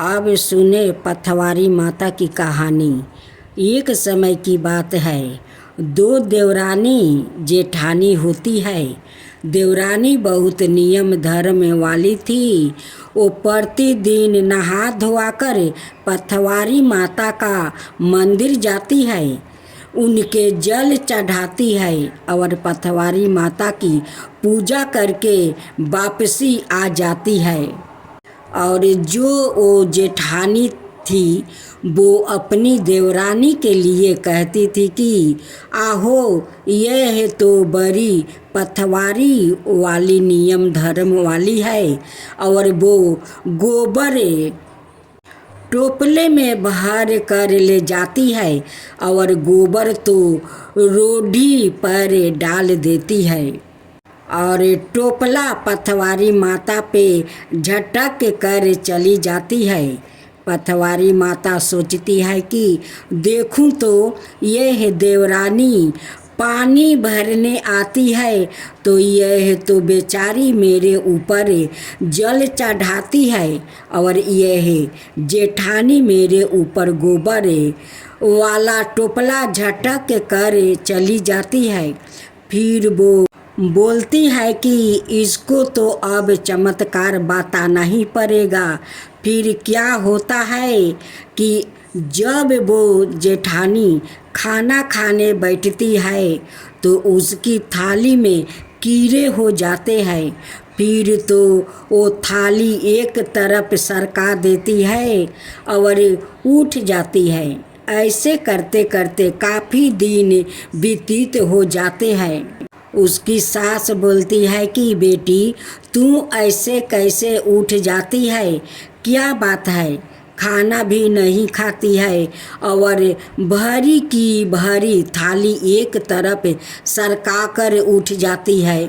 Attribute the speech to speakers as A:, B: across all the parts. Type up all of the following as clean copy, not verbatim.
A: अब सुने पथवारी माता की कहानी। एक समय की बात है, दो देवरानी जेठानी होती है। देवरानी बहुत नियम धर्म वाली थी। वो प्रतिदिन नहा धोआ कर पथवारी माता का मंदिर जाती है, उनके जल चढ़ाती है और पथवारी माता की पूजा करके वापसी आ जाती है। और जो वो जेठानी थी वो अपनी देवरानी के लिए कहती थी कि आहो, यह तो बड़ी पथवारी वाली नियम धर्म वाली है और वो गोबर टोपले में भर कर ले जाती है और गोबर तो रोडी पर डाल देती है और टोपला पथवारी माता पे झटक कर चली जाती है। पथवारी माता सोचती है कि देखूं तो यह देवरानी पानी भरने आती है तो यह तो बेचारी मेरे ऊपर जल चढ़ाती है और यह जेठानी मेरे ऊपर गोबर वाला टोपला झटक कर चली जाती है। फिर वो बोलती है कि इसको तो अब चमत्कार बताना ही पड़ेगा। फिर क्या होता है कि जब वो जेठानी खाना खाने बैठती है तो उसकी थाली में कीड़े हो जाते हैं। फिर तो वो थाली एक तरफ सरका देती है और उठ जाती है। ऐसे करते करते काफ़ी दिन व्यतीत हो जाते हैं। उसकी सास बोलती है कि बेटी, तू ऐसे कैसे उठ जाती है, क्या बात है? खाना भी नहीं खाती है और भरी की भरी थाली एक तरफ सरका कर उठ जाती है।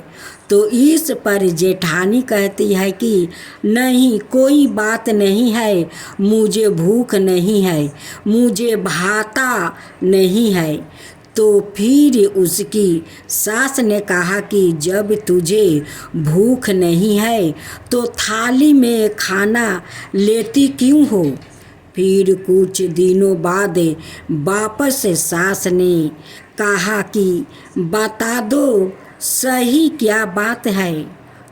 A: तो इस पर जेठानी कहती है कि नहीं, कोई बात नहीं है, मुझे भूख नहीं है, मुझे भाता नहीं है। तो फिर उसकी सास ने कहा कि जब तुझे भूख नहीं है तो थाली में खाना लेती क्यों हो? फिर कुछ दिनों बाद वापस सास ने कहा कि बता दो सही क्या बात है।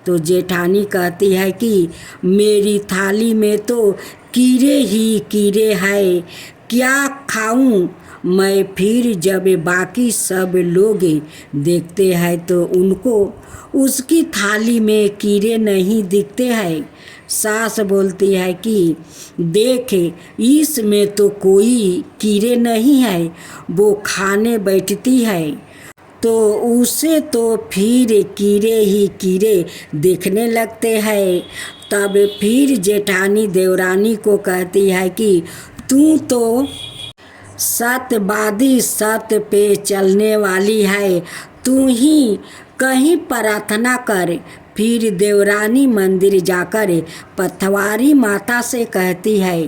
A: तो जेठानी कहती है कि मेरी थाली में तो कीड़े ही कीड़े हैं, क्या खाऊं मैं? फिर जब बाकी सब लोग देखते हैं तो उनको उसकी थाली में कीड़े नहीं दिखते हैं। सास बोलती है कि देख, इसमें तो कोई कीड़े नहीं है, वो खाने बैठती है तो उसे तो फिर कीड़े ही कीड़े दिखने लगते हैं। तब फिर जेठानी देवरानी को कहती है कि तू तो सत्यवादी, सत्य पे चलने वाली है, तू ही कहीं प्रार्थना कर। फिर देवरानी मंदिर जाकर पथवारी माता से कहती है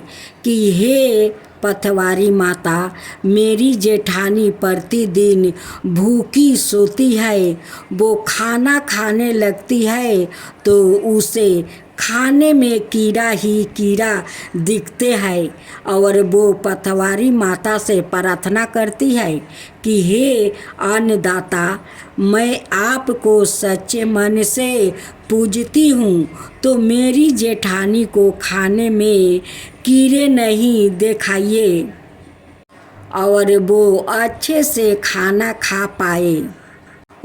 A: कि हे पथवारी माता, मेरी जेठानी प्रतिदिन भूखी सोती है, वो खाना खाने लगती है तो उसे खाने में कीड़ा ही कीड़ा दिखते हैं और वो पथवारी माता से प्रार्थना करती है कि हे अन्नदाता, मैं आपको सच्चे मन से पूजती हूँ तो मेरी जेठानी को खाने में कीड़े नहीं दिखाइए और वो अच्छे से खाना खा पाए।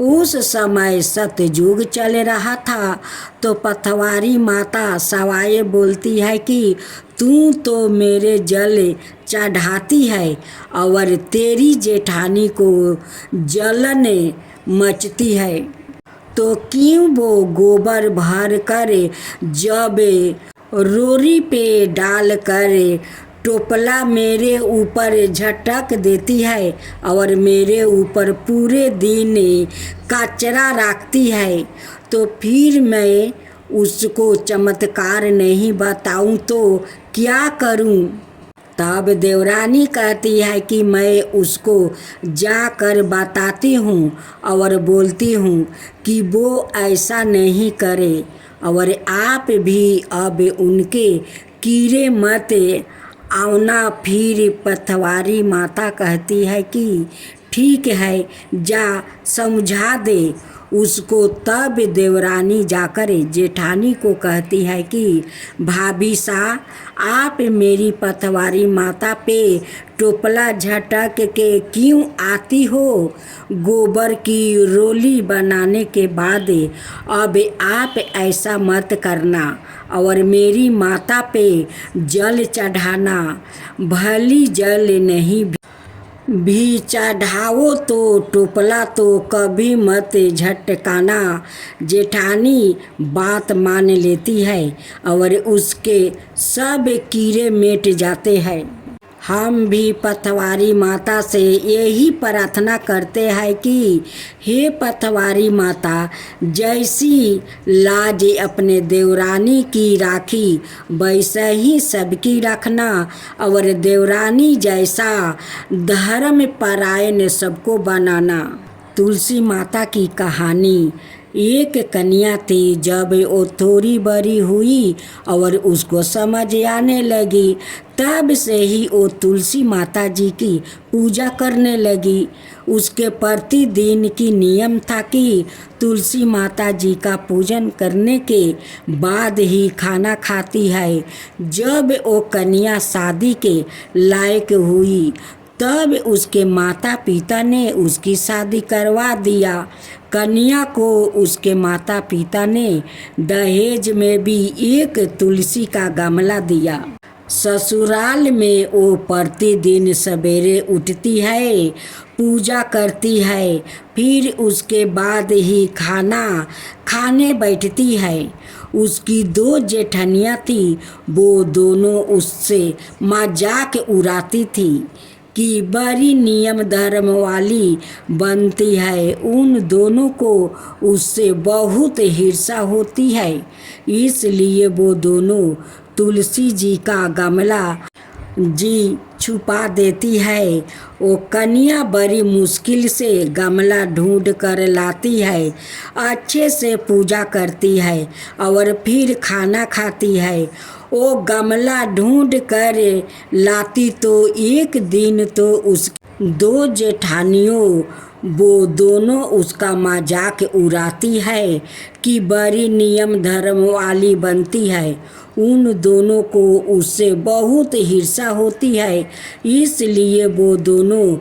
A: उस समय सतयुग चल रहा था तो पथवारी माता सवाए बोलती है कि तू तो मेरे जल चढ़ाती है और तेरी जेठानी को जलन मचती है, तो क्यों वो गोबर भर कर जब रोरी पे डाल कर टोपला मेरे ऊपर झटक देती है और मेरे ऊपर पूरे दिन कचरा रखती है? तो फिर मैं उसको चमत्कार नहीं बताऊं तो क्या करूं? तब देवरानी कहती है कि मैं उसको जाकर बताती हूँ और बोलती हूँ कि वो ऐसा नहीं करे और आप भी अब उनके कीड़े मत आना। फिर पतवारी माता कहती है कि ठीक है, जा समझा दे उसको। तब देवरानी जाकर जेठानी को कहती है कि भाभी सा, आप मेरी पतवारी माता पे टोपला झटक के क्यों आती हो? गोबर की रोली बनाने के बाद अब आप ऐसा मत करना और मेरी माता पे जल चढ़ाना। भली जल नहीं भी चढ़ाओ तो टोपला तो कभी मत झटकाना। जेठानी बात मान लेती है और उसके सब कीड़े मिट जाते हैं। हम भी पतवारी माता से यही प्रार्थना करते हैं कि हे पतवारी माता, जैसी लाज अपने देवरानी की राखी वैसे ही सबकी रखना और देवरानी जैसा धर्म परायण सबको बनाना। तुलसी माता की कहानी। एक कन्या थी। जब वो थोड़ी बड़ी हुई और उसको समझ आने लगी, तब से ही वो तुलसी माता जी की पूजा करने लगी। उसके प्रतिदिन की नियम था कि तुलसी माता जी का पूजन करने के बाद ही खाना खाती है। जब वो कन्या शादी के लायक हुई, तब उसके माता पिता ने उसकी शादी करवा दिया। कन्या को उसके माता पिता ने दहेज में भी एक तुलसी का गमला दिया। ससुराल में वो प्रतिदिन सवेरे उठती है, पूजा करती है, फिर उसके बाद ही खाना खाने बैठती है। उसकी 2 जेठनियाँ थी, वो दोनों उससे मजाक उड़ाती थी कि बड़ी नियम धर्म वाली बनती है। उन दोनों को उससे बहुत ईर्ष्या होती है, इसलिए वो दोनों तुलसी जी का गमला जी छुपा देती है। वो कन्या बड़ी मुश्किल से गमला ढूंढ कर लाती है, अच्छे से पूजा करती है और फिर खाना खाती है। वो गमला ढूंढ कर लाती तो एक दिन तो उस 2 जेठानियों वो दोनों उसका मजाक उड़ाती है कि बड़ी नियम धर्म वाली बनती है। उन दोनों को उससे बहुत ईर्ष्या होती है, इसलिए वो दोनों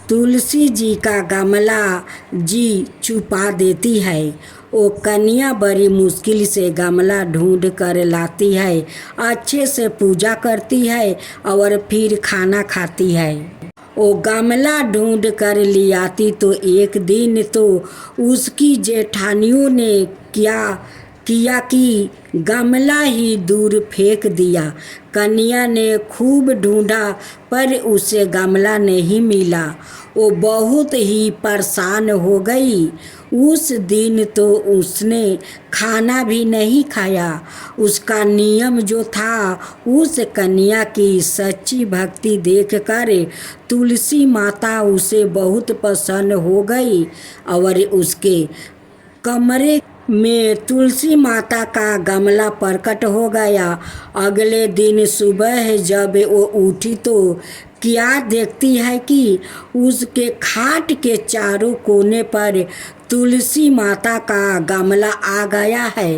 A: तुलसी जी का गमला जी छुपा देती है। वो कन्या बड़ी मुश्किल से गमला ढूंढ कर लाती है, अच्छे से पूजा करती है और फिर खाना खाती है। वो गमला ढूंढ कर ले आती तो एक दिन तो उसकी जेठानियों ने क्या किया कि गमला ही दूर फेंक दिया। कन्या ने खूब ढूंढा पर उसे गमला नहीं मिला। वो बहुत ही परेशान हो गई। उस दिन तो उसने खाना भी नहीं खाया। उसका नियम जो था, उस कन्या की सच्ची भक्ति देखकर तुलसी माता उसे बहुत पसंद हो गई और उसके कमरे में तुलसी माता का गमला प्रकट हो गया। अगले दिन सुबह जब वो उठी तो क्या देखती है कि उसके खाट के चारों कोने पर तुलसी माता का गमला आ गया है।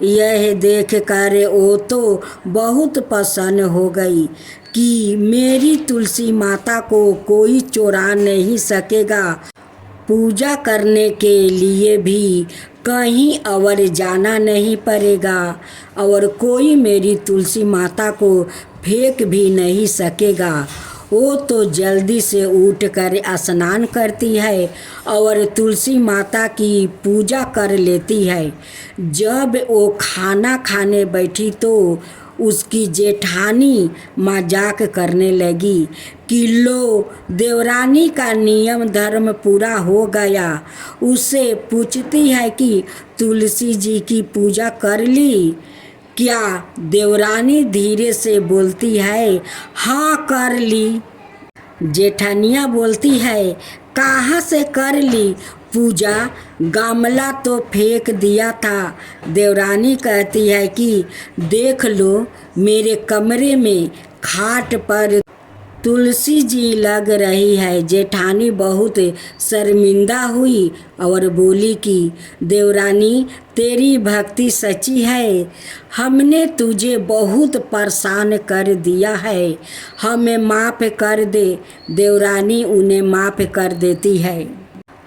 A: यह देखकर वो तो बहुत प्रसन्न हो गई कि मेरी तुलसी माता को कोई चुरा नहीं सकेगा। पूजा करने के लिए भी कहीं और जाना नहीं पड़ेगा और कोई मेरी तुलसी माता को फेंक भी नहीं सकेगा। वो तो जल्दी से उठकर स्नान करती है और तुलसी माता की पूजा कर लेती है। जब वो खाना खाने बैठी तो उसकी जेठानी मजाक करने लगी कि लो, देवरानी का नियम धर्म पूरा हो गया। उससे पूछती है कि तुलसी जी की पूजा कर ली क्या? देवरानी धीरे से बोलती है, हाँ कर ली। जेठानियाँ बोलती है, कहाँ से कर ली? पूजा गामला तो फेंक दिया था। देवरानी कहती है कि देख लो मेरे कमरे में खाट पर तुलसी जी लग रही है। जेठानी बहुत शर्मिंदा हुई और बोली कि देवरानी तेरी भक्ति सच्ची है, हमने तुझे बहुत परेशान कर दिया है, हमें माफ़ कर दे। देवरानी उन्हें माफ़ कर देती है।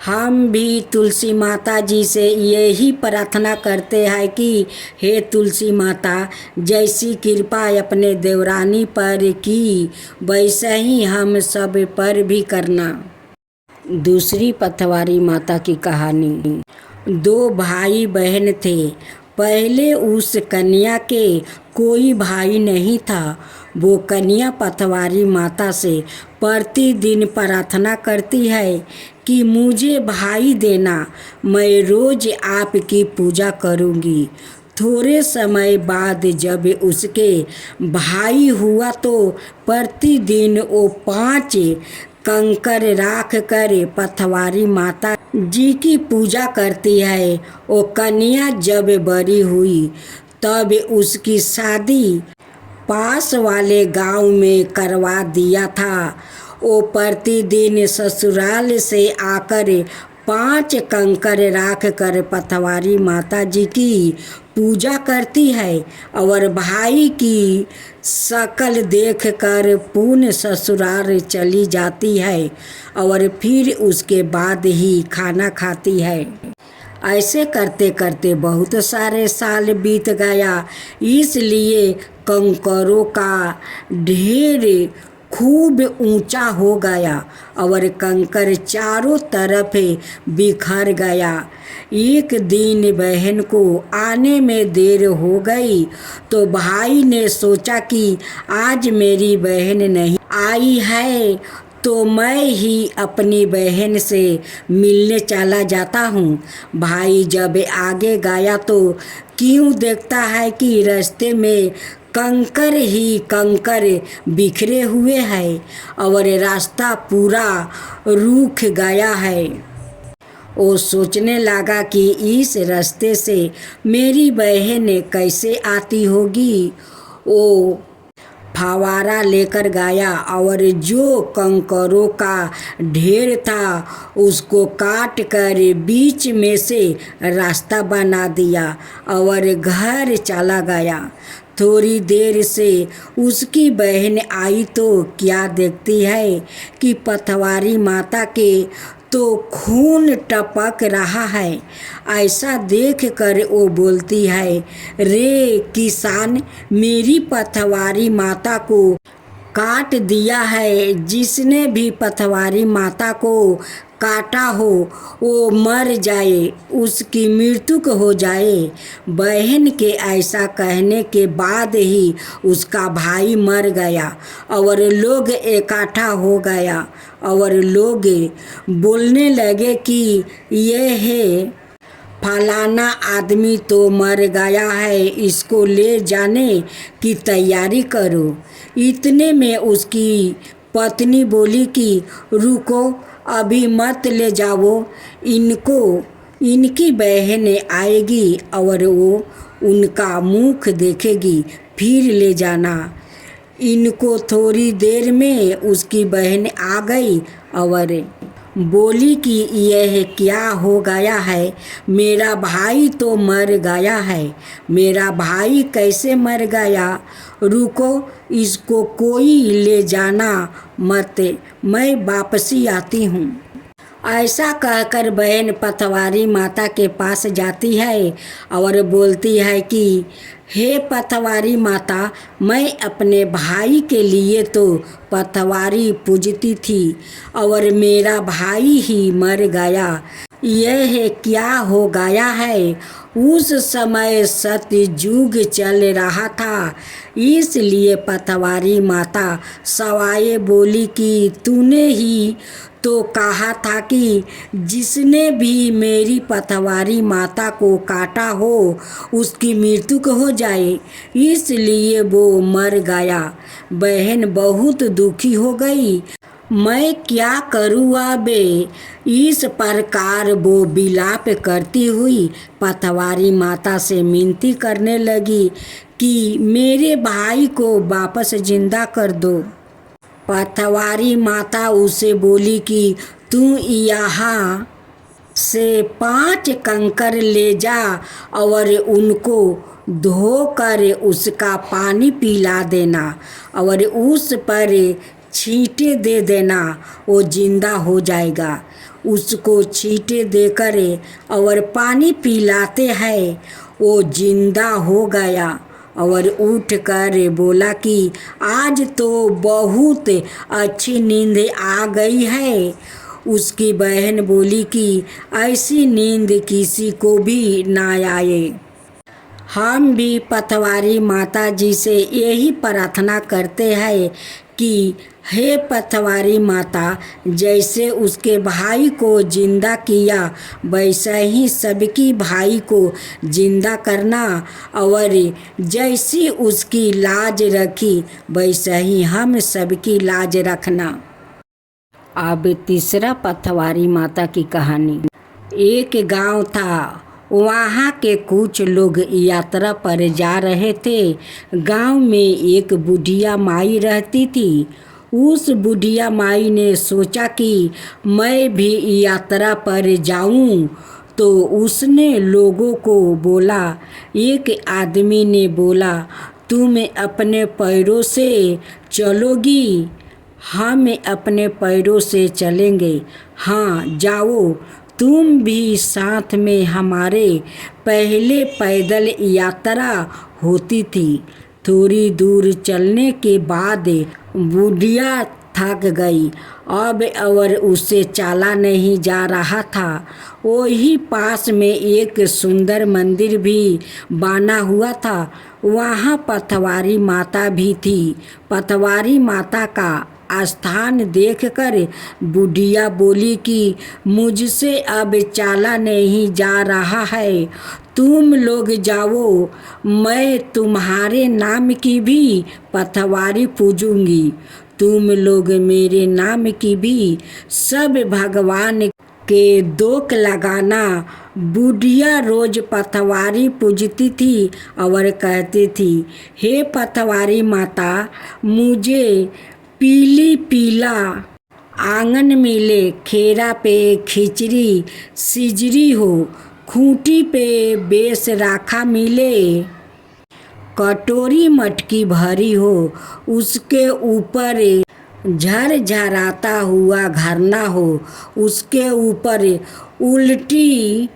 A: हम भी तुलसी माता जी से यही प्रार्थना करते हैं कि हे तुलसी माता, जैसी कृपा अपने देवरानी पर की वैसे ही हम सब पर भी करना। दूसरी पतवारी माता की कहानी। दो भाई बहन थे। पहले उस कन्या के कोई भाई नहीं था। वो कन्या पतवारी माता से प्रतिदिन प्रार्थना करती है कि मुझे भाई देना, मैं रोज आपकी पूजा करूंगी। थोड़े समय बाद जब उसके भाई हुआ तो प्रतिदिन वो 5 कंकर राख कर पतवारी माता जी की पूजा करती है। वो कन्या जब बड़ी हुई तब उसकी शादी पास वाले गांव में करवा दिया था। वो प्रतिदिन ससुराल से आकर 5 कंकर राख कर पतवारी माता जी की पूजा करती है और भाई की शकल देखकर पुण्य ससुराल चली जाती है और फिर उसके बाद ही खाना खाती है। ऐसे करते करते बहुत सारे साल बीत गया। इसलिए कंकरों का ढेर खूब ऊंचा हो गया और कंकर चारों तरफ बिखर गया। एक दिन बहन को आने में देर हो गई तो भाई ने सोचा कि आज मेरी बहन नहीं आई है तो मैं ही अपनी बहन से मिलने चला जाता हूँ। भाई जब आगे गया तो क्यों देखता है कि रास्ते में कंकर ही कंकर बिखरे हुए हैं और रास्ता पूरा रूख गया है। वो सोचने लगा कि इस रास्ते से मेरी बहन कैसे आती होगी। वो फवारा लेकर गया और जो कंकरों का ढेर था उसको काट कर बीच में से रास्ता बना दिया और घर चला गया। थोड़ी देर से उसकी बहन आई तो क्या देखती है कि पतवारी माता के तो खून टपक रहा है। ऐसा देखकर वो बोलती है, रे किसान, मेरी पतवारी माता को काट दिया है। जिसने भी पतवारी माता को काटा हो वो मर जाए, उसकी मृत्यु हो जाए। बहन के ऐसा कहने के बाद ही उसका भाई मर गया और लोग इकट्ठा हो गया और लोग बोलने लगे कि यह है फलाना आदमी तो मर गया है, इसको ले जाने की तैयारी करो। इतने में उसकी पत्नी बोली कि रुको, अभी मत ले जाओ, इनकी बहन आएगी और वो उनका मुख देखेगी, फिर ले जाना। इनको थोड़ी देर में उसकी बहन आ गई और बोली कि यह क्या हो गया है, मेरा भाई तो मर गया है। मेरा भाई कैसे मर गया? रुको, इसको कोई ले जाना मत, मैं वापसी आती हूँ। ऐसा कहकर बहन पतवारी माता के पास जाती है और बोलती है कि हे पतवारी माता, मैं अपने भाई के लिए तो पतवारी पूजती थी और मेरा भाई ही मर गया। यह क्या हो गया है? उस समय सतयुग चल रहा था, इसलिए पतवारी माता सवाए बोली कि तूने ही तो कहा था कि जिसने भी मेरी पतवारी माता को काटा हो उसकी मृत्यु हो जाए, इसलिए वो मर गया। बहन बहुत दुखी हो गई। मैं क्या करूँ अब। इस प्रकार वो विलाप करती हुई पतवारी माता से विनती करने लगी कि मेरे भाई को वापस जिंदा कर दो। पतवारी माता उसे बोली कि तू यहाँ से 5 कंकर ले जा और उनको धोकर उसका पानी पिला देना और उस पर छींटे दे देना, वो जिंदा हो जाएगा। उसको छींटे देकर और पानी पिलाते हैं, वो जिंदा हो गया और उठ कर बोला कि आज तो बहुत अच्छी नींद आ गई है। उसकी बहन बोली कि ऐसी नींद किसी को भी ना आए। हम भी पतवारी माता जी से यही प्रार्थना करते हैं कि हे पतवारी माता, जैसे उसके भाई को जिंदा किया वैसा ही सबकी भाई को जिंदा करना, और जैसी उसकी लाज रखी वैसा ही हम सबकी लाज रखना। अब तीसरा पतवारी माता की कहानी। एक गांव था, वहाँ के कुछ लोग यात्रा पर जा रहे थे। गांव में एक बुढ़िया माई रहती थी। उस बुढ़िया माई ने सोचा कि मैं भी यात्रा पर जाऊं, तो उसने लोगों को बोला। एक आदमी ने बोला, तुम अपने पैरों से चलोगी? हम अपने पैरों से चलेंगे। हाँ जाओ, तुम भी साथ में। हमारे पहले पैदल यात्रा होती थी। थोड़ी दूर चलने के बाद बुढ़िया थक गई अब और उससे चला नहीं जा रहा था। वही पास में एक सुंदर मंदिर भी बना हुआ था। वहाँ पतवारी माता भी थी। पतवारी माता का स्थान देखकर बुढ़िया बोली कि मुझसे अब चला नहीं जा रहा है, तुम लोग जाओ, मैं तुम्हारे नाम की भी पतवारी पूजूंगी। तुम लोग मेरे नाम की भी सब भगवान के दोक लगाना। बुढ़िया रोज पतवारी पूजती थी और कहती थी, हे पतवारी माता, मुझे पीली पीला आंगन मिले, खेरा पे खिचड़ी सिजरी हो, खूंटी पे बेस राखा मिले, कटोरी मटकी भरी हो, उसके ऊपर झरझराता हुआ घरना हो, उसके ऊपर उल्टी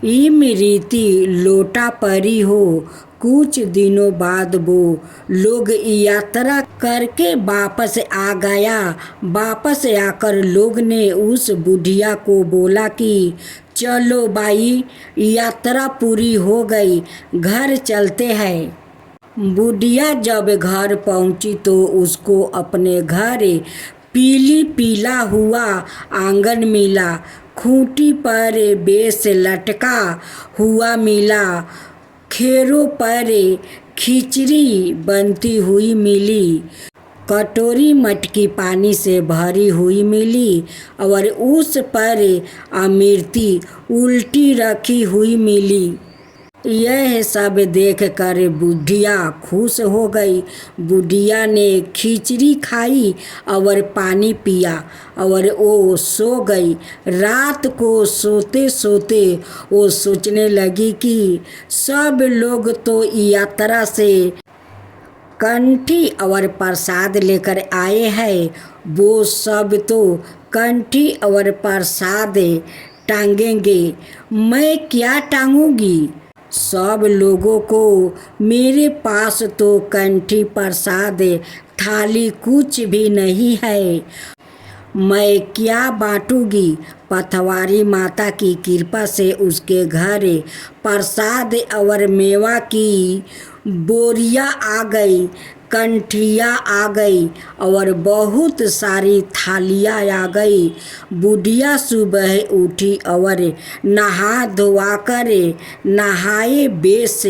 A: इमरती लोटा परी हो। कुछ दिनों बाद वो लोग यात्रा करके वापस आ गया। वापस आकर लोग ने उस बुढ़िया को बोला कि चलो भाई, यात्रा पूरी हो गई, घर चलते हैं। बुढ़िया जब घर पहुंची तो उसको अपने घर पीली पीला हुआ आंगन मिला, खूंटी पर बेस लटका हुआ मिला, खेरों पर खिचड़ी बनती हुई मिली, कटोरी मटकी पानी से भरी हुई मिली और उस पर अमृति उल्टी रखी हुई मिली। यह सब देखकर बुढ़िया खुश हो गई। बुढ़िया ने खिचड़ी खाई और पानी पिया और वो सो गई। रात को सोते सोते वो सोचने लगी कि सब लोग तो यात्रा से कंठी और प्रसाद लेकर आए हैं, वो सब तो कंठी और प्रसाद टांगेंगे, मैं क्या टांगूंगी? सब लोगों को मेरे पास तो कंठी प्रसाद थाली कुछ भी नहीं है, मैं क्या बांटूंगी? पतवारी माता की कृपा से उसके घर प्रसाद और मेवा की बोरियां आ गई, कंठिया आ गई और बहुत सारी थालियाँ आ गई। बुढ़िया सुबह उठी और नहा धोवा कर नहाए बेस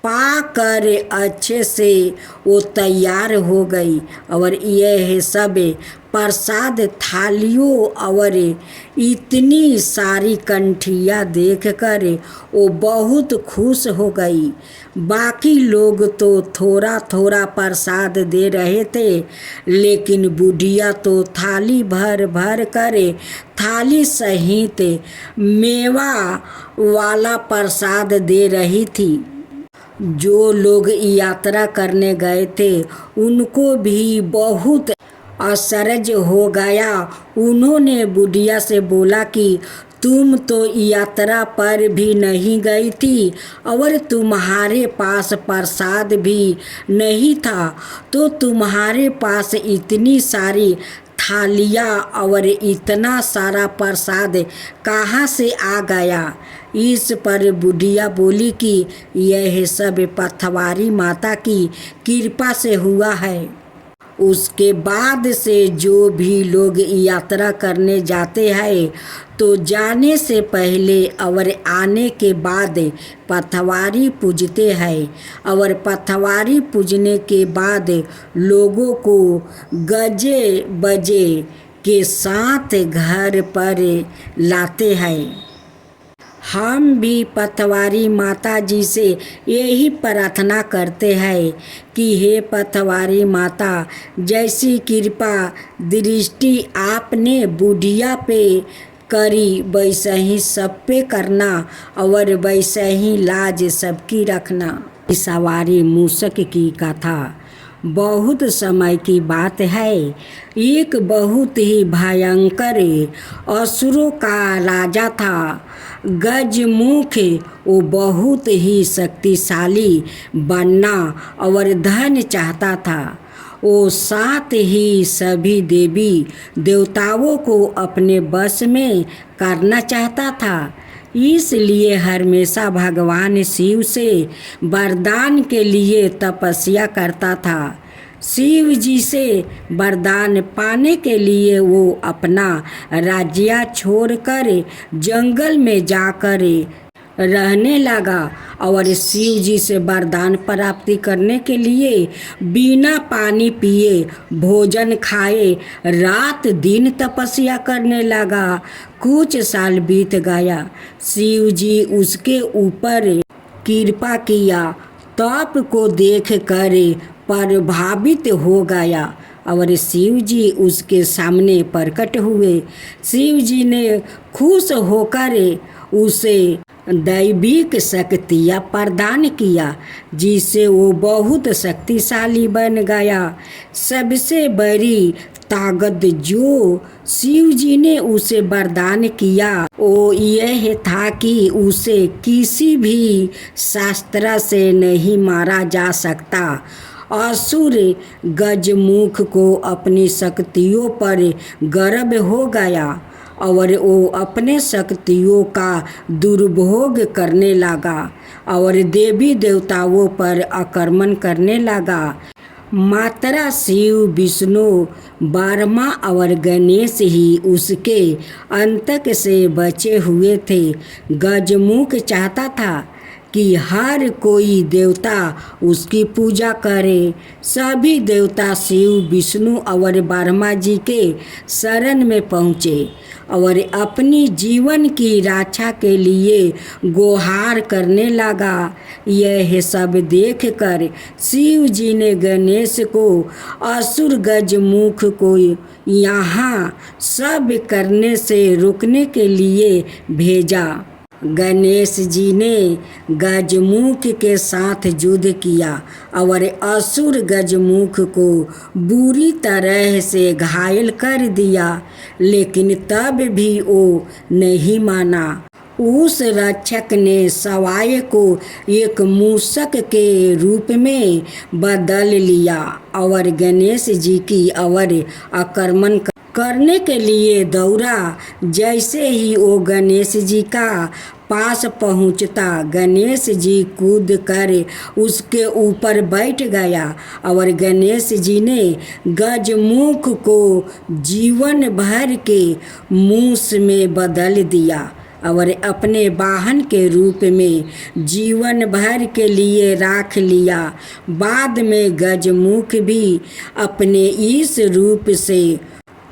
A: पाकर अच्छे से वो तैयार हो गई और यह सब प्रसाद थालियों और इतनी सारी कंठिया देखकर वो बहुत खुश हो गई। बाकी लोग तो थोड़ा थोड़ा प्रसाद दे रहे थे, लेकिन बुढ़िया तो थाली भर भर कर थाली सहित मेवा वाला प्रसाद दे रही थी। जो लोग यात्रा करने गए थे उनको भी बहुत आश्चर्य हो गया। उन्होंने बुढ़िया से बोला कि तुम तो यात्रा पर भी नहीं गई थी और तुम्हारे पास प्रसाद भी नहीं था, तो तुम्हारे पास इतनी सारी थालियाँ और इतना सारा प्रसाद कहाँ से आ गया। इस पर बुढ़िया बोली कि यह सब पथवारी माता की कृपा से हुआ है। उसके बाद से जो भी लोग यात्रा करने जाते हैं तो जाने से पहले और आने के बाद पथवारी पूजते हैं और पथवारी पूजने के बाद लोगों को गजे बजे के साथ घर पर लाते हैं। हम भी पथवारी माता जी से यही प्रार्थना करते हैं कि हे पथवारी माता, जैसी कृपा दृष्टि आपने बुढ़िया पे करी वैसे ही सब पे करना और वैसे ही लाज सबकी रखना। सवारी मूसक की कथा बहुत समय की बात है। एक बहुत ही भयंकर असुरों का राजा था। गजमुख वो बहुत ही शक्तिशाली बनना और धन चाहता था। वो साथ ही सभी देवी देवताओं को अपने बस में करना चाहता था। इसलिए हमेशा भगवान शिव से वरदान के लिए तपस्या करता था। शिव जी से वरदान पाने के लिए वो अपना राज्य छोड़कर जंगल में जाकर रहने लगा और शिव जी से वरदान प्राप्ति करने के लिए बिना पानी पिए भोजन खाए रात दिन तपस्या करने लगा। कुछ साल बीत गया। शिव जी उसके ऊपर कृपा किया। तप को देख कर प्रभावित हो गया और शिव जी उसके सामने प्रकट हुए। शिव जी ने खुश होकर उसे दैविक शक्तियाँ प्रदान किया, जिससे वो बहुत शक्तिशाली बन गया। सबसे बड़ी ताकत जो शिव जी ने उसे वरदान किया वो यह था कि उसे किसी भी शास्त्र से नहीं मारा जा सकता। असुर गजमुख को अपनी शक्तियों पर गर्व हो गया और वो अपने शक्तियों का दुर्भोग करने लगा और देवी देवताओं पर आक्रमण करने लगा। माता शिव, विष्णु, ब्रह्मा और गणेश ही उसके अंतक से बचे हुए थे। गजमुख चाहता था कि हर कोई देवता उसकी पूजा करे। सभी देवता शिव, विष्णु और ब्रह्मा जी के शरण में पहुँचे और अपनी जीवन की रक्षा के लिए गुहार करने लगा। यह सब देखकर शिव जी ने गणेश को असुर गजमुख को यहाँ सब करने से रोकने के लिए भेजा। गणेश जी ने गजमुख के साथ युद्ध किया और असुर गजमुख को बुरी तरह से घायल कर दिया, लेकिन तब भी वो नहीं माना। उस रक्षक ने सवाय को एक मूषक के रूप में बदल लिया और गणेश जी की ओर आक्रमण करने के लिए दौड़ा। जैसे ही वो गणेश जी का पास पहुंचता, गणेश जी कूद कर उसके ऊपर बैठ गया और गणेश जी ने गजमुख को जीवन भर के मूस में बदल दिया और अपने वाहन के रूप में जीवन भर के लिए राख लिया। बाद में गजमुख भी अपने इस रूप से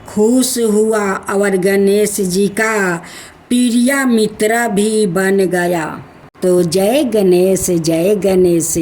A: खुश हुआ और गणेश जी का प्रिय मित्र भी बन गया। तो जय गणेश जय गणेश।